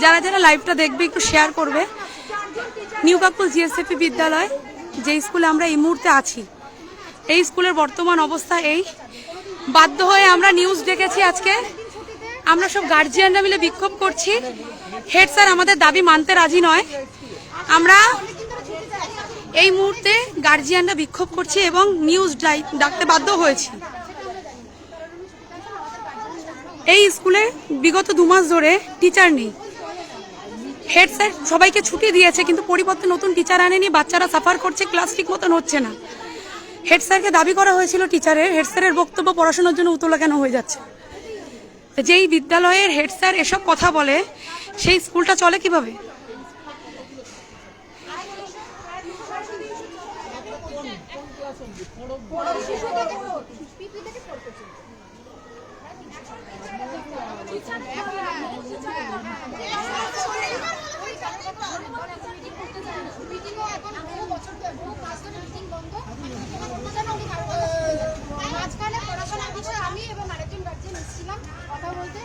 যারা যারা লাইভটা দেখবে একটু শেয়ার করবে। নিউ কাকুল জিএসএফপি বিদ্যালয়, যে স্কুলে আমরা এই মুহূর্তে আছি, এই স্কুলের বর্তমান অবস্থা এই। বাধ্য হয়ে আমরা নিউজ ডেকেছি আজকে। আমরা সব গার্জিয়ানরা মিলে বিক্ষোভ করছি। হেড স্যার আমাদের দাবি মানতে রাজি নয়। আমরা এই মুহূর্তে গার্জিয়ানরা বিক্ষোভ করছি এবং নিউজ ডাকতে বাধ্য হয়েছি। এই স্কুলে বিগত 2 মাস ধরে টিচার নেই। হেড স্যার সবাইকে ছুটি দিয়েছে, কিন্তু পরিবর্তে নতুন টিচার আনেনি। বাচ্চারা সাফার করছে, ক্লাস ঠিক মতন হচ্ছে না। হেড স্যারকে দাবি করা হয়েছিল টিচারের। হেড স্যারের বক্তব্য পড়াশোনার জন্য উতলা কেন হয়ে যাচ্ছে। যেই বিদ্যালয়ের হেড স্যার এসব কথা বলে, সেই স্কুলটা চলে কিভাবে? আমি এবং আরেকজন গার্জিয়ান এসেছিলাম কথা বলতে।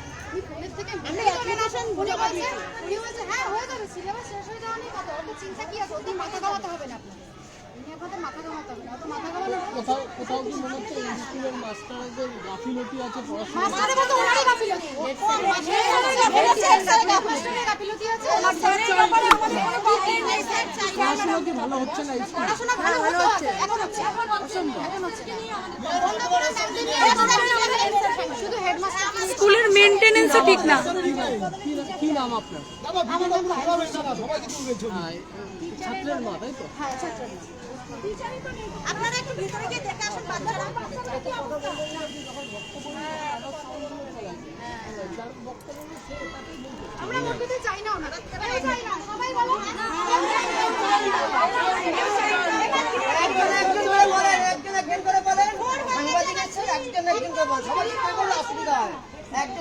হ্যাঁ হয়ে যাবে, সিলেবাস শেষ হয়ে যাওয়া নিয়ে কথা। অত চিন্তা কি আছে? ওদের মাথা ঘামাতে হবে না আপনাদের। মাথা ঘামাতে হবে না, অত মাথা ঘামানো। কোথাও কি মনে হচ্ছে স্কুলের মাস্টারদের গাফিলতি আছে? মাস্টারের মতো ওনারই গাফিলতি। গাফিলতি আছে। পড়াশোনা কি ভালো হচ্ছে না? পড়াশোনা ভালো হচ্ছে, এখন হচ্ছে। শুধু হেডমাস্টার। স্কুলের মেইনটেনেন্সও ঠিক না। কি নাম আপনার? ছাত্রের মা, তাই তো? হ্যাঁ, ছাত্রের মা। আপনারা একটু ভিতরে গিয়ে দেখে আসুন বাচ্চারা। আমরা বলতে চাই না, ওনারা চাই না। সবাই বলো একজন করে বলেন। সাংবাদিক আছে, একজন করে বলেন। সবাই বললে অসুবিধা হয়।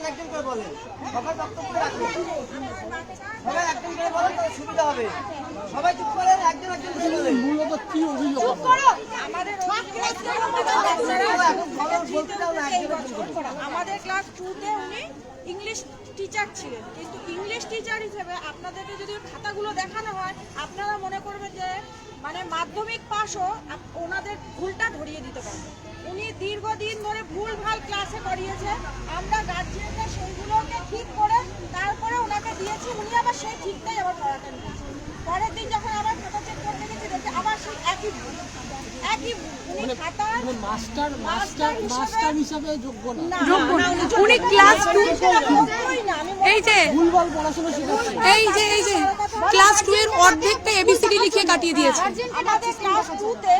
একজন করে বলেন। সবার বক্তব্য রাখুন। সবাই একজন করে বলেন, তাহলে সুবিধা হবে। সবাই চুপ করেন, একজন করে বলেন। মূলত কি অভিযোগ? আমাদের ক্লাস 2-তে উনি ইংলিশ টিচার ছিলেন, কিন্তু ইংলিশ টিচার হিসেবে আপনাদেরকে যদি খাতাগুলো দেখানো হয়, আপনারা মনে করবেন যে মানে মাধ্যমিক পাশও ওনাদের ভুলটা ধরিয়ে দিতে পারবে। উনি দীর্ঘদিন ধরে ভুলভাল ক্লাসে করিয়েছে। আমরা গার্জিয়ানরা সেইগুলোকে ঠিক করে তারপরে ওনাকে দিয়েছি। উনি আবার সেই ঠিকটাই আবার পড়াতে নিয়েছে। পরের দিন যখন আবার খাতা চেক করতে গেছি, দেখি আবার সেই একই ভুল। উনি খাতার মাস্টার হিসাবে যোগ্য না। উনি ক্লাস 2, এই যে ভুলভাল পড়াশোনা শেখাচ্ছে। এই যে ক্লাস 2 এর অর্ধেকটা এবিসিডি লিখে কাটিয়ে দিয়েছে। আমাদের ক্লাস 2-তে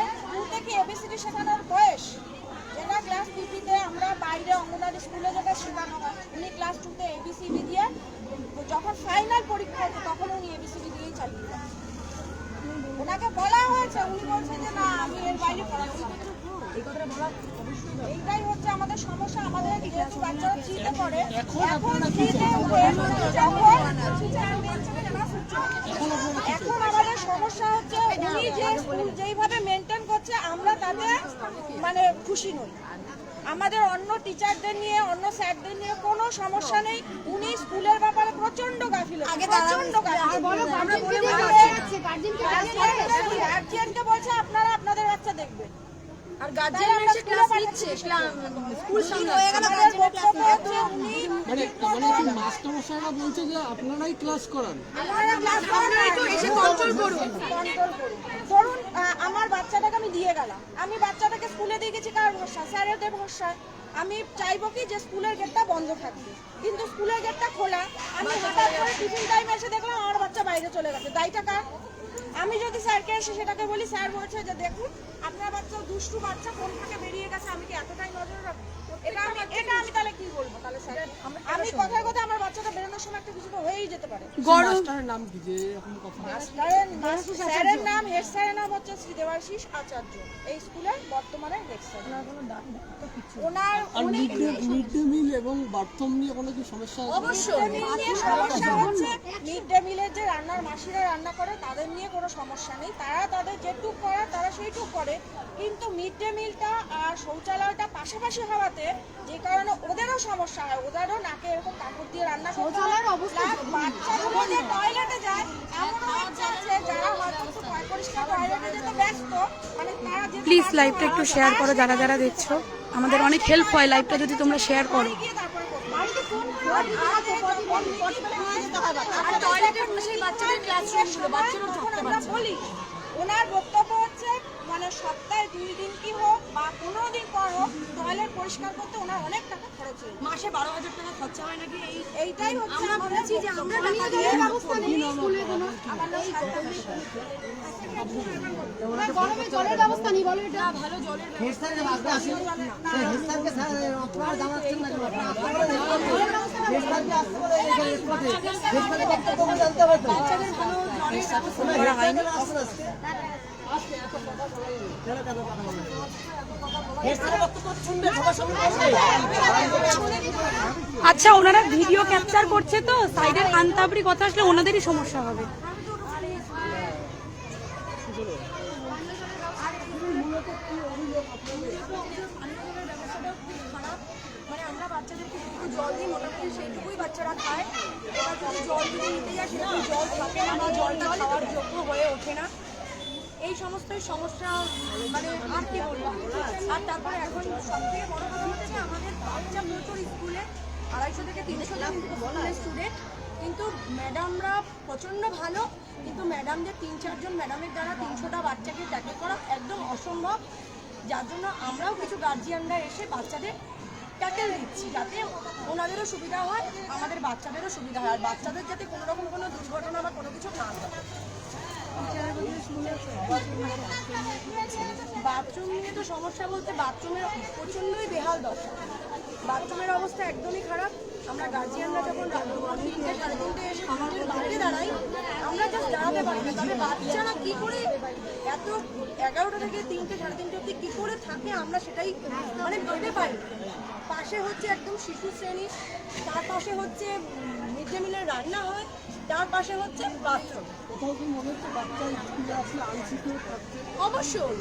কি এবিসিডি শেখানোর বয়স? যেটা ক্লাস 3-তে আমরা বাইরে অঙ্গনওয়াড়ি স্কুলে যেটা শেখানো হয়, উনি ক্লাস 2-তে এবিসিডি দিয়ে যখন ফাইনাল পরীক্ষা হতো তখন উনি এবিসিডি দিয়েই চালিয়ে যান। ওনাকে বলা হয়েছে, উনি বলছেন যে না আমি এর বাইরে পড়াচ্ছি। এইটাই হচ্ছে আমাদের সমস্যা। আমাদের যেহেতু বাচ্চারা 3-তে পড়ে, এখন 3-তে এখন আমাদের সমস্যা হচ্ছে উনি যে স্কুল যেইভাবে মেনটেন করছে, আমরা তাতে মানে খুশি নই। আমাদের অন্য টিচারদের নিয়ে, অন্য স্যারদের নিয়ে কোনো সমস্যা নেই। উনি স্কুলের ব্যাপারে প্রচন্ড গাফিলতি, প্রচন্ড গার্জিয়ানকে বলছে আপনারা আপনাদের বাচ্চা দেখবেন। আর গার্জিয়ান এসে ক্লাস নিচ্ছে, স্কুল সামলাচ্ছে। মানে মাস্টারমশাইরা বলছে যে আপনারাই ক্লাস করান। ধরুন আমার বাচ্চাটাকে আমি দিয়ে গেলাম, আমি বাচ্চাটাকে স্কুলে দিয়ে গেছি কার ভরসা? স্যারেদের ভরসায়। আমি চাইবো কি যে স্কুলের গেটটা বন্ধ থাকবে, কিন্তু স্কুলের গেটটা খোলা। আমি হঠাৎ করে টিফিন টাইমে এসে দেখলাম আমার বাচ্চা বাইরে চলে গেছে, দায়টা কার? আমি যদি স্যারকে এসে সেটাকে বলি, স্যার বলছে যে দেখুন আপনার বাচ্চা দুষ্টু বাচ্চা কোন থেকে বেরিয়ে গেছে, আমি কি এতটাই নজর রাখবো? এটা আমি তাহলে কি বলবো? তাহলে স্যার আমি কথায় কথায় আমার বাচ্চাটা বেরোনোর সময় একটা কিছু হয়েই যেতে পারে। মাস্টারের নাম কি যে এরকম কথা? স্যারের নাম, হেড স্যারের নাম হচ্ছে শ্রী দেবাশিস আচার্য, এই স্কুলের বর্তমানে হেড স্যার। ওনার মিড ডে মিল এবং বাথরুম নিয়ে কোনো কি সমস্যা আছে? অবশ্যই সমস্যা হচ্ছে মিড ডে মিলের যে রান্নার মাসিরা রান্না করে তাদের নিয়ে কোনো সমস্যা নেই। তারা তাদের যেটুক করার তারা সেইটুক করে, কিন্তু মিড ডে মিলটা আর শৌচালয়টা পাশাপাশি হওয়াতে যে কারণে ওদেরও সমস্যা হয়, ওদেরও নাকে এরকম কাপড় দিয়ে রান্না করতে হয়। Plus বাচ্চাগুলো যে টয়লেটে যায় এমন বাচ্চা আছে যারা হয়তো একটু পরিষ্কার টয়লেটে যেতে ব্যস্ত, মানে তারা যেতে প্লিজ পারছে লাইভটা না, একটু শেয়ার করো, যারা যারা দেখছো আমাদের অনেক হেল্প হয় লাইভটা যদি তোমরা শেয়ার করো। গিয়ে তারপরে আর টয়লেটের পাশেই বাচ্চাদের ক্লাসরুমগুলো, বাচ্চারাও থাকতে পারছে। বলি ওনার বক্তব্য হচ্ছে মানে সপ্তাহে 2 দিন কি হোক বা 15 দিন পর হোক টয়লেট পরিষ্কার করতে ওনার অনেক টাকা খরচ হয়, মাসে 12,000 টাকা খরচা হয় নাকি। এইটাই হচ্ছে আমরা বলছি যে আমরা টাকা দিয়ে ব্যবস্থা নিই স্কুলে কোনো গরমে জলের ব্যবস্থা নেই, বলো এটা ভালো জলের হেড স্যারের বাদ আসে হেড স্যারকে আপনারা জানাচ্ছেন না হেড স্যারকে আসতে বলে হেড স্যারের বক্তব্য জানতে হবে তো করা হয়নি। আচ্ছা ওনারা ভিডিও ক্যাপচার করছে তো সাইডের আনতাবরি কথা আসলে ওনাদেরই সমস্যা হবে। মানে আমরা বাচ্চাদেরকে যেটুকু জল দিই মোটামুটি সেইটুকুই বাচ্চারা খায়। এবার যদি জল যদি নিতে যায় সেরকম জল থাকে না বা জলটা খাওয়ার যোগ্য হয়ে ওঠে না, এই সমস্তই সমস্যা। মানে আর কি বলবো। আর তারপরে এখন সবথেকে বড় কথা হচ্ছে আমাদের বাচ্চা প্রচুর স্কুলে 250 থেকে 300 জন স্টুডেন্ট, কিন্তু ম্যাডামরা প্রচণ্ড ভালো, কিন্তু ম্যাডামদের 3-4 জন ম্যাডামের দ্বারা 300টা বাচ্চাকে ট্যাকেল করা একদম অসম্ভব, যার জন্য আমরাও কিছু গার্জিয়ানরা এসে বাচ্চাদের ট্যাকেল দিচ্ছি যাতে ওনাদেরও সুবিধা হয়, আমাদের বাচ্চাদেরও সুবিধা হয়, আর বাচ্চাদের যাতে কোনো রকম কোনো দুর্ঘটনা বা কোনো কিছু না হয়। বাথরুম নিয়ে তো সমস্যা বলতে বাথরুমের প্রচণ্ডই বেহাল দশা, বাথরুমের অবস্থা একদমই খারাপ। আমরা গার্জিয়ানরা যখন রাত 3-3:30 এসে আমাদের বাইরে দাঁড়াই, আমরা জাস্ট দাঁড়াতে পারি না, তবে বাচ্চারা কী করে এত 11টা থেকে 3-3:30 অবধি কী করে থাকে আমরা সেটাই মানে ভেবে পাই। পাশে হচ্ছে একদম শিশু শ্রেণী, তার পাশে হচ্ছে মিড ডে মিলের রান্না হয়, তার পাশে হচ্ছে বাথরুম। অবশ্যই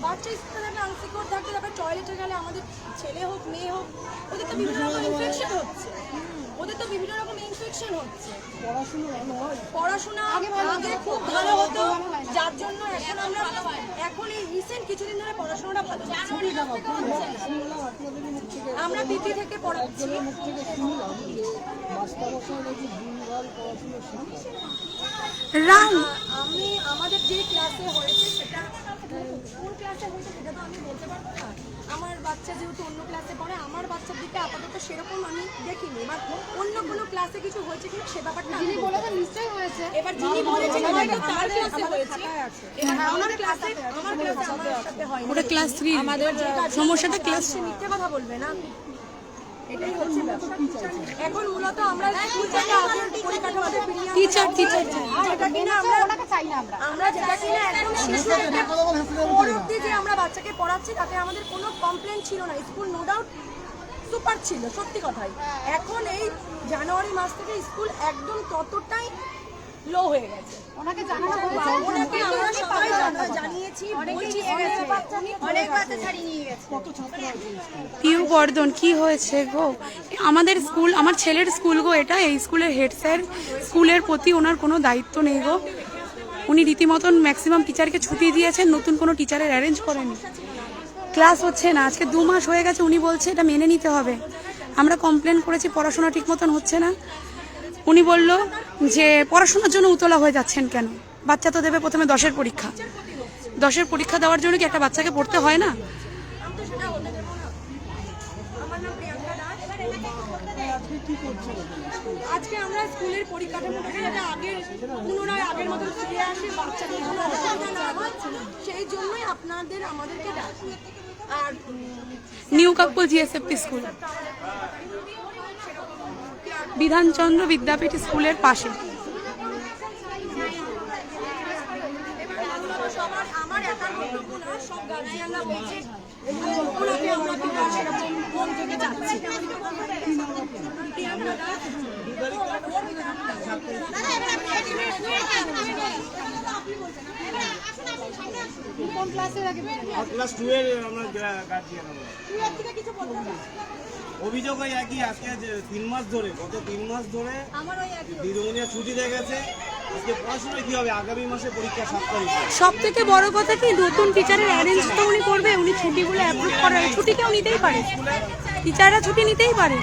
বাচ্চা স্কুলে থাকলে আনসিকিউর থাকতে, তারপরে টয়লেটে গেলে আমাদের ছেলে হোক মেয়ে হোক ওদের তো বিভিন্ন রকম ইনফেকশন হচ্ছে, পড়াশোনা আগে খুব ভালো হতো, যার জন্য এখন এই রিসেন্ট কিছুদিন ধরে পড়াশোনাটা ভালো হচ্ছে। আমরা পিপি থেকে পড়াচ্ছি। আমি আমাদের যে ক্লাসে হয়েছে সেটা কোন ক্লাসে হয়েছে সেটা তো আমি বলতে পারবো না, আমার বাচ্চা যেহেতু অন্য ক্লাসে পড়ে, আমার বাচ্চার দিকে আপাতত সেরকম আমি দেখিনি, বা অন্য কোনো ক্লাসে কিছু হয়েছে কিনা সে ব্যাপারটা যিনি বলেছেন নিশ্চয়ই হয়েছে। এবার যিনি বলেছেন হয়তো তার ক্লাসে হয়েছে, আমার ক্লাসে আমার সাথে হয়নি। ওটা ক্লাস 3 আমাদের সমস্যাটা ক্লাস মিথ্যে কথা বলবে না, এটাই হচ্ছে ব্যাপার। এখন মূলত আমরা স্কুল থেকে আগের পরিকাঠামোতে ফিরিয়ে আনতে টিচার যেটা কিনা ওনাকে চাই না আমরা যেটা কিনা একদম শিশু থেকে 4 অবধি যে আমরা বাচ্চাকে পড়াচ্ছি তাতে আমাদের কোনো কমপ্লেন ছিল না, স্কুল নো ডাউট সুপার ছিল, সত্যি কথাই। এখন এই জানুয়ারি মাস থেকে স্কুল একদম ততটাই লো হয়ে গেছে। ওনাকে জানানো ওনাকে আমরা সবাই জানিয়েছি, বলছি অনেক বাচ্চা ছাড়িয়ে নিয়ে গেছে। পিউ বর্ধন কি হয়েছে গো? আমাদের স্কুল, আমার ছেলের স্কুল গো এটা, এই স্কুলের হেড স্যার স্কুলের প্রতি ওনার কোনো দায়িত্ব নেই গো, উনি রীতিমতন ম্যাক্সিমাম টিচারকে ছুটি দিয়েছেন, নতুন কোনো টিচারের অ্যারেঞ্জ করেনি, ক্লাস হচ্ছে না, আজকে 2 মাস হয়ে গেছে, উনি বলছে এটা মেনে নিতে হবে। আমরা কমপ্লেন করেছি পড়াশোনা ঠিক মতন হচ্ছে না, উনি বলল যে পড়াশোনার জন্য উতলা হয়ে যাচ্ছেন কেন, বাচ্চা তো দেবে প্রথমে 10-এর পরীক্ষা, 10-এর পরীক্ষা দেওয়ার জন্য কি একটা বাচ্চাকে পড়তে হয় না? আজকে আমরা স্কুলের পরিকাঠামোটাকে যাতে পুনরায় আগের মতো ফিরে আসে, বাচ্চাদের কোনো অসুবিধা না হয়, সেই জন্যই আমাদেরকে ডাকি। আর নিউ কাকপুল জিএসএফপি স্কুল, বিধানচন্দ্র বিদ্যাপীঠ স্কুলের পাশে। সবার আমার একার বক্তব্য না, সব গার্জিয়ানরা বলছে ওনাকে আমরা বিকাশ সেরকম মন থেকে যাচ্ছি। ক্লাসের আগে ক্লাস 2 এর আমরা গার্জিয়ান আমরা। তুই এর থেকে কিছু বলতে না অভিযোগ ওই একই, আজকে যে 3 মাস ধরে, গত 3 মাস ধরে আমার ওই একই দিদিমণিরা ছুটি দিয়ে গেছে। আজকে পড়াশোনা কি হবে? আগামী মাসে পরীক্ষা 7 তারিখে। সব থেকে বড় কথা কি নতুন টিচারের অ্যারেঞ্জ তো উনি করবে, উনি ছুটিগুলো অ্যাপ্রুভ করার, ছুটি কেউ নিতেই পারে, টিচাররা ছুটি নিতেই পারে।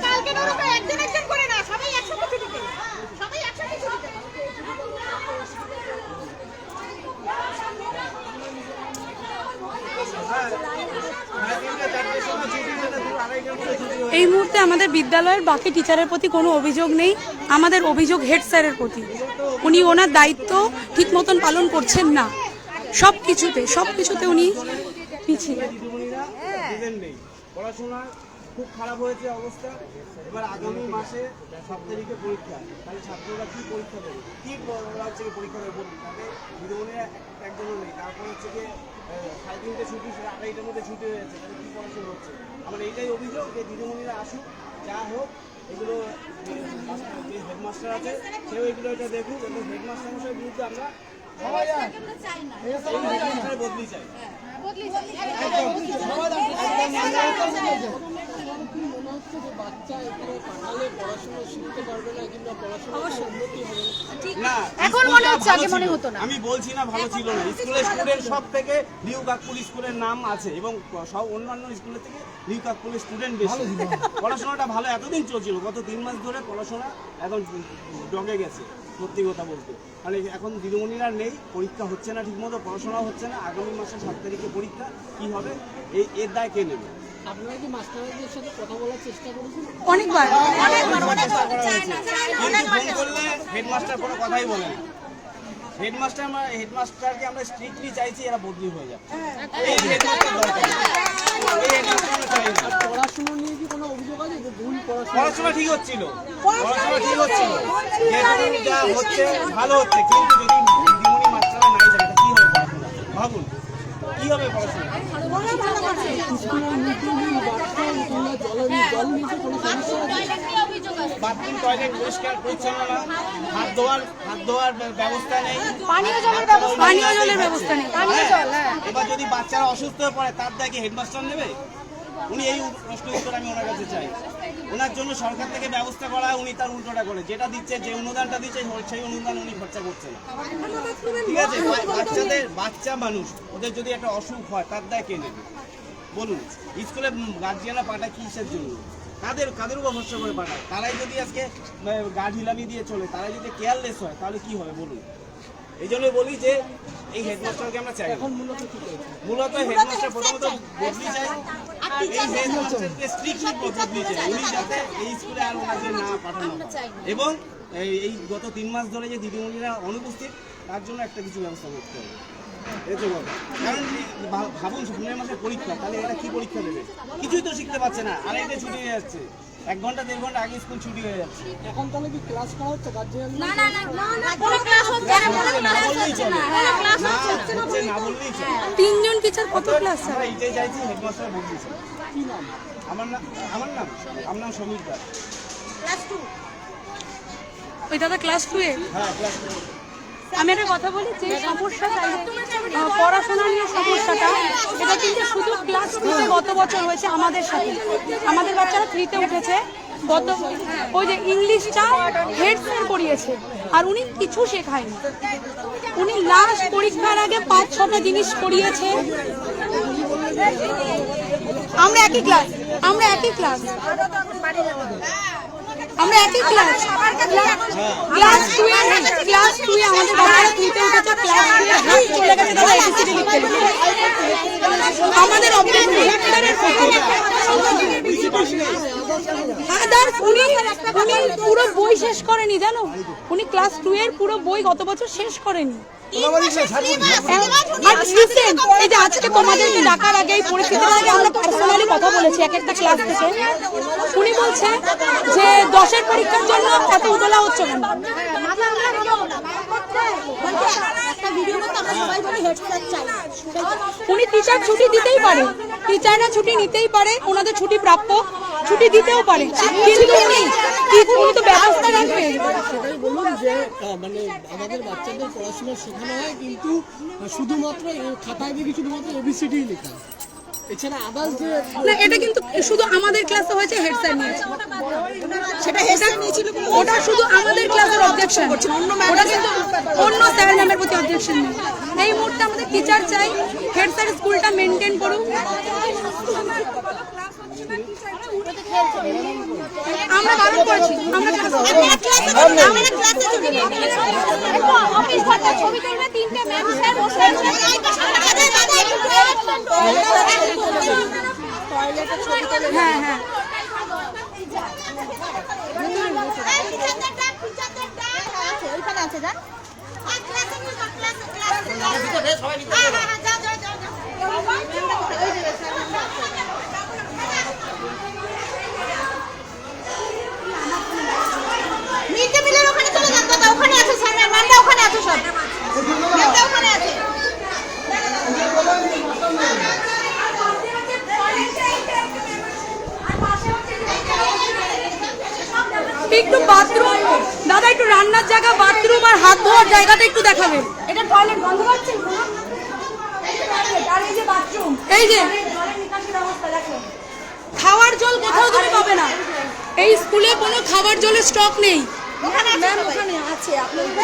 কালকে ধরো তো একজন একজন করে না, সবাই একসাথে ছুটি দেবে, সবাই একসাথে ছুটি দেবে। এই মুহূর্তে আমাদের বিদ্যালয়ের বাকি টিচারের প্রতি কোনো অভিযোগ নেই, আমাদের অভিযোগ হেড স্যারের প্রতি। উনি ওনার দায়িত্ব ঠিক মতন পালন করছেন না, সব কিছুতে উনি পিছিয়ে। দিদিমণিরা দিলেন নেই, পড়াশোনা খুব খারাপ হয়েছে অবস্থা। এবার আগামী মাসে 7 তারিখে পরীক্ষা, তাহলে ছাত্ররা কি পরীক্ষা দেবে, কি হচ্ছে পরীক্ষা দেবে বলুন? তাতে দিদিমণিরা একজনও নেই, তারপর হচ্ছে যে 3:30 ছুটি, 2:30টার মধ্যে ছুটি হয়ে যাচ্ছে, তাহলে কি পড়াশোনা হচ্ছে? আমার এইটাই অভিযোগ যে দিদিমণিরা আসুক, যা হোক এগুলো যে হেডমাস্টার আছে সেও এগুলো এটা দেখুক, এবং হেডমাস্টার মশাইয়ের বিরুদ্ধে আমরা সবাই বদলি চাই। আমার কি মনে হচ্ছে যে বাচ্চা এখানে পাঠালে পড়াশোনা শিখতে পারবে না কিংবা পড়াশোনা উন্নতি হবে না? না, এখন মনে হচ্ছে, আগে মনে হতো না। আমি বলছি না ভালো ছিল না, স্কুলের স্টুডেন্ট সব থেকে নিউ কাকপুর স্কুলের নাম আছে, এবং সব অন্যান্য স্কুলের থেকে নিউ কাকপুরের স্টুডেন্ট বেশি। পড়াশোনাটা ভালো এতদিন চলছিল, গত 3 মাস ধরে পড়াশোনা এখন ডগে গেছে, সত্যি কথা বলতে। মানে এখন দিদিমণিরা নেই, পরীক্ষা হচ্ছে না ঠিকমতো, পড়াশোনা হচ্ছে না। আগামী মাসে 7 তারিখে পরীক্ষা, কি হবে এর দায় কে নেবে? আপনারা কি মাস্টারদের সাথে কথা বলার চেষ্টা করেছেন? অনেকবার কিন্তু ফোন করলে হেডমাস্টার কোনো কথাই বলে না। হেডমাস্টারকে আমরা স্ট্রিক্টলি চাইছি, এরা বদলি হয়ে যায়। এই হেডমাস্টার দরকার, এই হেডমাস্টার আমরা চাই না। পড়াশোনা নিয়ে কি কোনো অভিযোগ আছে যে ভুল পড়াশোনা? পড়াশোনা ঠিক হচ্ছিল, যেহেতু যা হচ্ছে ভালো হচ্ছে, কিন্তু যদি দিদিমণি মাস্টাররা নাই যায়, কি হবে পড়াশোনা? ভাবুন কি হবে পড়াশোনা? স্কুলের মিটিং বাথরুম কিংবা জল নিতে কোনো সমস্যা আছে? বাথরুম, টয়লেট পরিষ্কার পরিচ্ছন্ন না, হাত ধোয়ার ব্যবস্থা নেই, পানীয় জলের ব্যবস্থা নেই। এবার যদি বাচ্চারা অসুস্থ হয়ে পড়ে, তার দায় কি হেডমাস্টার নেবে? উনি এই প্রশ্নের উত্তর আমি ওনার কাছে চাই। ওনার জন্য সরকার থেকে ব্যবস্থা করা, উনি তার উল্টোটা করে, যেটা দিচ্ছে, যে অনুদানটা দিচ্ছে সেই অনুদান উনি খরচা করছে না। ঠিক আছে, বাচ্চা মানুষ, ওদের যদি একটা অসুখ হয়, তার দায় কে নেবে বলুন? স্কুলে গার্জিয়ানরা পাঠায় কিসের জন্য? কাদের উপর ভরসা করে পাঠায়? তারাই যদি আজকে গা ঢিলামি দিয়ে চলে, তারাই যদি কেয়ারলেস হয়, তাহলে কি হবে বলুন? এই জন্য বলি যে এই হেডমাস্টারকে আমরা চাই। এখন মূলত কি করছে? মূলত হেডমাস্টার প্রথমত বদলি চাই, এই হেডমাস্টারকে স্ট্রিক্টলি বদলি চাই, উনি যাতে এই স্কুলে আর ওনাকে না পাঠানো হয়। এবং এই গত 3 মাস ধরে যে দিদিমণিরা অনুপস্থিত, তার জন্য একটা কিছু ব্যবস্থা করতে হবে। কারণ ভাবুন, সামনের মাসে পরীক্ষা, তাহলে এরা কি পরীক্ষা দেবে? কিছুই তো শিখতে পারছে না, আর এটা ছুটি হয়ে যাচ্ছে, 1 ঘন্টা 1.5 ঘন্টা আগে স্কুল ছুটি হয়ে যাচ্ছে। এখন তাহলে কি ক্লাস করা হচ্ছে গার্জিয়ান? কোনো ক্লাস হচ্ছে না, কোনো না ক্লাস বললেই হচ্ছে চলে, না, কোনো ক্লাস না হচ্ছে না। হচ্ছে না বললেই চলে। 3 জন টিচার কত ক্লাস? আমরা এইটাই চাইছি, হেডমাস্টার বদলি চাই। কি নাম? আমার নাম সমীর দাস। ক্লাস 2 ওই দাদা ক্লাস 2 এ। হ্যাঁ, ক্লাস আমি একটা কথা বলি, যে সমস্যাটা পড়াশোনা নিয়ে সমস্যাটা, এটা কিন্তু শুধু ক্লাস 2 গত বছর হয়েছে আমাদের সাথে। আমাদের বাচ্চারা 3-তে উঠেছে, গত ওই যে ইংলিশটা হেড স্যার করিয়েছে, আর উনি কিছু শেখায়নি। উনি লাস্ট পরীক্ষার আগে 5-6টা জিনিস করিয়েছে। আমরা একই ক্লাস ক্লাস 2 এ আমাদের বাচ্চারা 3-তে উঠেছে, ক্লাস 2 এ হাত চলে গেছে দাদা এবিসিডি লিখতে। আমাদের অবজেক্ট হেডস্যারের আদার্স উনি পুরো বই শেষ করেনি, জানো? উনি ক্লাস 2 এর পুরো বই গত বছর শেষ করেনি। আর রিসেন্ট এই যে আজকে তোমাদেরকে ডাকার আগে, এই পরিস্থিতির আগে আমরা পার্সোনালি কথা বলেছি এক একটা ক্লাস থেকে। উনি বলছে যে 10-এর পরীক্ষার জন্য এত উতলা হচ্ছে কেন? ভিডিও করতে আমরা সবাই বলি হেড স্যার চাই। উনি টিচার ছুটি দিতেই পারে, টিচাররা ছুটি নিতেই পারে, ওনাদের ছুটি প্রাপ্য, ছুটি দিতেও পারে, কিন্তু উনি তো ব্যবস্থা রাখবে। সেটাই বলুন যে মানে আমাদের বাচ্চাদের পড়াশোনা শেখানো হয়, কিন্তু শুধুমাত্র খাতায় দেখি শুধুমাত্র ABCD লেখা, এছাড়া আদার্স যে না, এটা কিন্তু শুধু আমাদের ক্লাসে হয়েছে, হেড স্যার নিয়েছে সেটা, ওটা শুধু আমাদের ক্লাসের অবজেকশন, ওটা কিন্তু অন্য স্যার ম্যামের প্রতি অবজেকশন নেই। এই মুহূর্তে আমাদের টিচার চাই, হেড স্যার স্কুলটা মেনটেন করুক। আমরা বারণ করেছি, আমরা অফিস ঘরটা ছবি তুলবে, 3টে ম্যাম স্যার বসে আছে। হ্যাঁ হ্যাঁ ওইখানে আছে যান। মিড ডে মিলের ওখানে চলে যান দাদা, ওখানে আছে স্যার, ম্যামরা ওখানে আছে, সব ম্যামরা ওখানে আছে। একটু বাথরুম দাদা, একটু রান্নার জায়গা, বাথরুম আর হাত ধোয়ার জায়গাটা একটু দেখাবে। এটা টয়লেট বন্ধ করছেন? আর এই যে বাথরুম, এই যে জলের নিকাশি ব্যবস্থা দেখেন। খাওয়ার জল কোথাও তুমি পাবে না, এই স্কুলে কোনো খাবার জলের স্টক নেই। ওখানে ম্যাম ওখানে আছে আপনাদের।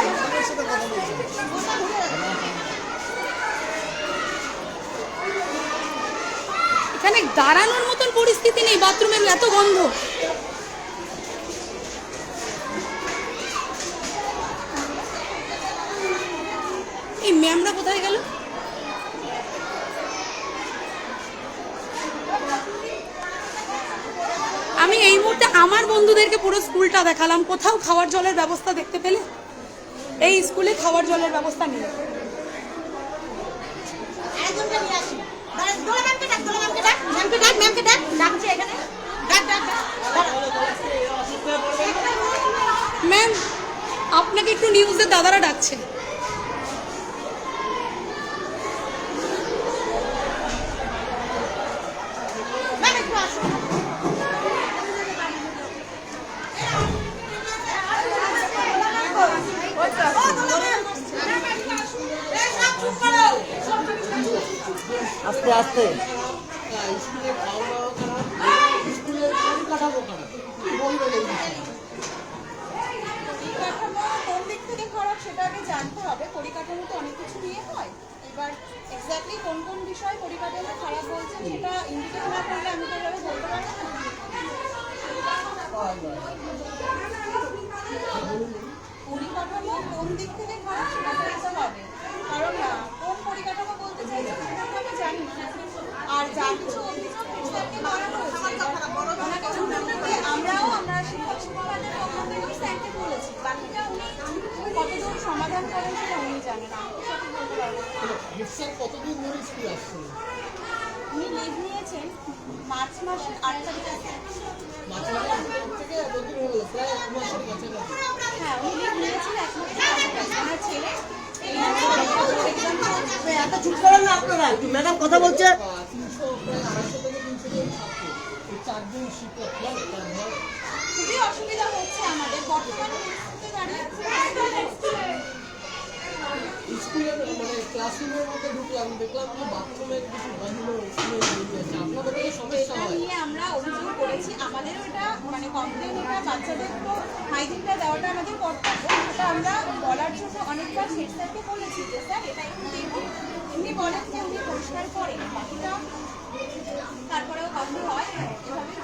এখানে দাঁড়ানোর মতন পরিস্থিতি নেই, বাথরুমের এত গন্ধ। এই ম্যামরা কোথায় গেল? আমি এই মুহূর্তে আমার বন্ধুদেরকে পুরো স্কুলটা দেখালাম, কোথাও খাওয়ার জলের ব্যবস্থা দেখতে পেলে? এই স্কুলে খাওয়ার জলের ব্যবস্থা নেই। আরেকজনকে নিয়ে আসি। দোলা ম্যামকে ডাক, দোলা ম্যামকে ডাক, ম্যামকে ডাক, ম্যামকে ডাক, ডাকছে এখানে। ডাক ডাক ডাক। ম্যাম, আপনাকে একটু নিউজের দাদারা ডাকছে। ম্যাম একটু আসুন। আস্তে আস্তে স্কুলের খাওয়া দাওয়া খারাপ, স্কুলের পরিকাঠামো খারাপ, কি বলবেন এই বিষয়ে? পরিকাঠামো কোন দিক থেকে খারাপ সেটা আগে জানতে হবে। পরিকাঠামো তো অনেক কিছু নিয়ে হয়, এবার এক্স্যাক্টলি কোন কোন বিষয় পরিকাঠামো খারাপ বলছেন সেটা ইন্ডিকেট না করলে আমি তো এভাবে বলতে পারবো না। পরিকাঠামো কোন দিক থেকে খারাপ সেটা দেখতে হবে, কারণ কোন পরিকাঠামো বলতে চাইছে সেটা তো আমি জানি না। আর যা কিছু অভিযোগ স্যারকে করা হয়েছে, ওনাকে শুনতে আমরা শিক্ষক শিক্ষকদের পক্ষ থেকে স্যারকে বলেছি, বাকিটা উনি কতদূর সমাধান করেন সেটা উনি জানেন, আমি তো সঠিক বলতে পারবো না। হেড স্যার কতদিন ধরে স্কুলে আসছেন? উনি লিভ নিয়েছেন মার্চ মাসের 8 তারিখে। মাঝে থেকে এতদিন হলো, প্রায় 1 মাসের কাছাকাছি। হ্যাঁ, উনি লিভ নিয়েছেন 1 মাসের কাছাকাছি। ওনার ছেলে এত চুপ করেন না আপনারা, একটু ম্যাডাম কথা বলছে। 300 প্রায় 250 থেকে 300 জন ছাত্র, এই 4 জন শিক্ষক, খুবই অসুবিধা হচ্ছে আমাদের বর্তমান পরিস্থিতিতে দাঁড়িয়ে। স্কুলের মানে ক্লাসরুমের মধ্যে ঢুকলাম, দেখলাম যে বাথরুমের কিছু গন্ধ স্কুলে বেরিয়েছে, আপনাদের কোনো সমস্যা এটা হয়? নিয়ে আমরা অভিযোগ করেছি, আমাদেরও এটা মানে কমপ্লেন, এটা বাচ্চাদের তো হাইজিনটা দেওয়াটা আমাদের কর্তব্য, সেটা আমরা বলার জন্য অনেকবার হেড স্যারকে বলেছি যে স্যার এটা একটু দেখুন। উনি বলেন যে উনি পরিষ্কার করেন, বাকিটা তারপরেও গন্ধ হয় এভাবে।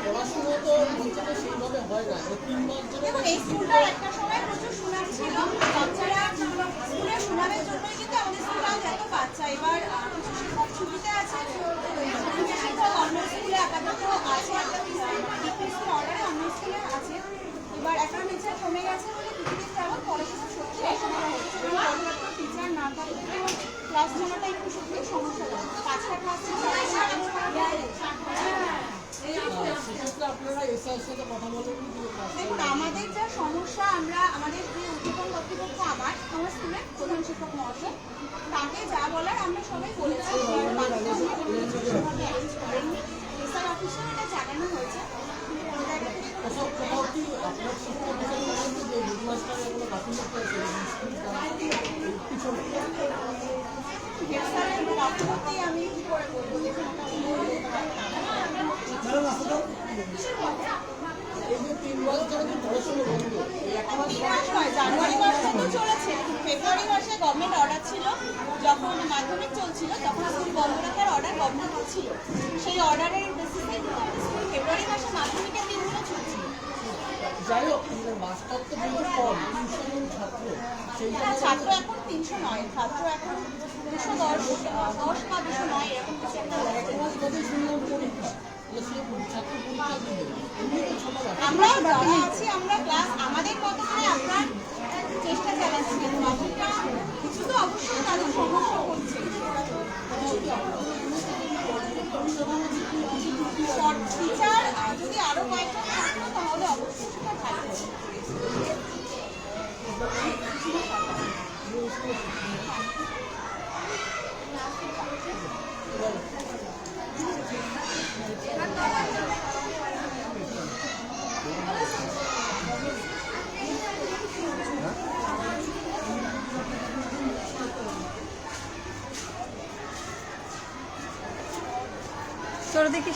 পড়াশুনো তো বাচ্চাদের সেইভাবে হয় না, 3 মাস ধরে দেখুন এই স্কুলটার একটা সময় প্রচুর সুনাম ছিল, বাচ্চারা স্কুলের সুনামের জন্যই কিন্তু আমাদের স্কুলে আজ এত বাচ্চা। এবার কিছু শিক্ষক ছুটিতে আছে, কিছু শিক্ষক অন্য স্কুলে আপাতত আছে, একটা ডিপিসির অর্ডারে অন্য স্কুলে আছে। এবার একটা টিচার কমে গেছে বলে কিছুদিন যাবত পড়াশোনা সত্যি অসুবিধা হচ্ছে, পর্যাপ্ত টিচার না থাকলে ক্লাস নেওয়াটা একটু সত্যি সমস্যা হয়। 5টা ক্লাস সেক্ষেত্রে আপনারা এসআর সাথে কথা বলেন কি? দেখুন আমাদের যা সমস্যা, আমরা আমাদের যে উদ্বোধন কর্তৃপক্ষ আমার স্কুলে শিক্ষক মহাশয়, তাকে যা বলার আমরা সবাই বলেছি। এসআর অফিসে এটা জানানো হয়েছে। কোথাও কোথাও কি আপনার শিক্ষক অফিসার মনে হচ্ছে যে হেডমাস্টারের কোনো গাফিলতি আছে পিছনে? হেডস্যারের গাফিলতি আমি কি করে বলবো? দেখুন, এই যে 3 মাস ধরে যে পড়াশোনা বন্ধ, এই 1 মাস জানুয়ারি মাসে তো চলেছে, ফেব্রুয়ারি মাসে গভর্নমেন্ট অর্ডার ছিল, যখন মাধ্যমিক চলছিল তখন স্কুল বন্ধ রাখার অর্ডার গভর্নমেন্ট ছিল। সেই অর্ডারের বেসিসে ফেব্রুয়ারি মাসে মাধ্যমিকের দিনগুলো চলছিল। যাই হোক, মাস্টার তো যেহেতু কম, 300 জন ছাত্র, সেইটা হ্যাঁ, ছাত্র এখন 300 নয়, ছাত্র এখন 210 বা 209 এরকম কিছু একটা হয়েছে। 1 মাস বাদে শুনলাম পরীক্ষা, তাহলে সে ছাত্র পরীক্ষা দিবে, এমনি তো ছোট ব্যাপার। আমরা যারা আছি আমরা ক্লাস আমাদের মতো করে আমরা চেষ্টা চালাচ্ছি, কিন্তু বাকিটা কিছু তো অবশ্যই তাদের সমস্যা হচ্ছে। টিচার যদি আরো কয়েকটা থাকতো তাহলে অবশ্যই সেটা ভালো হতো। তোরা দেখি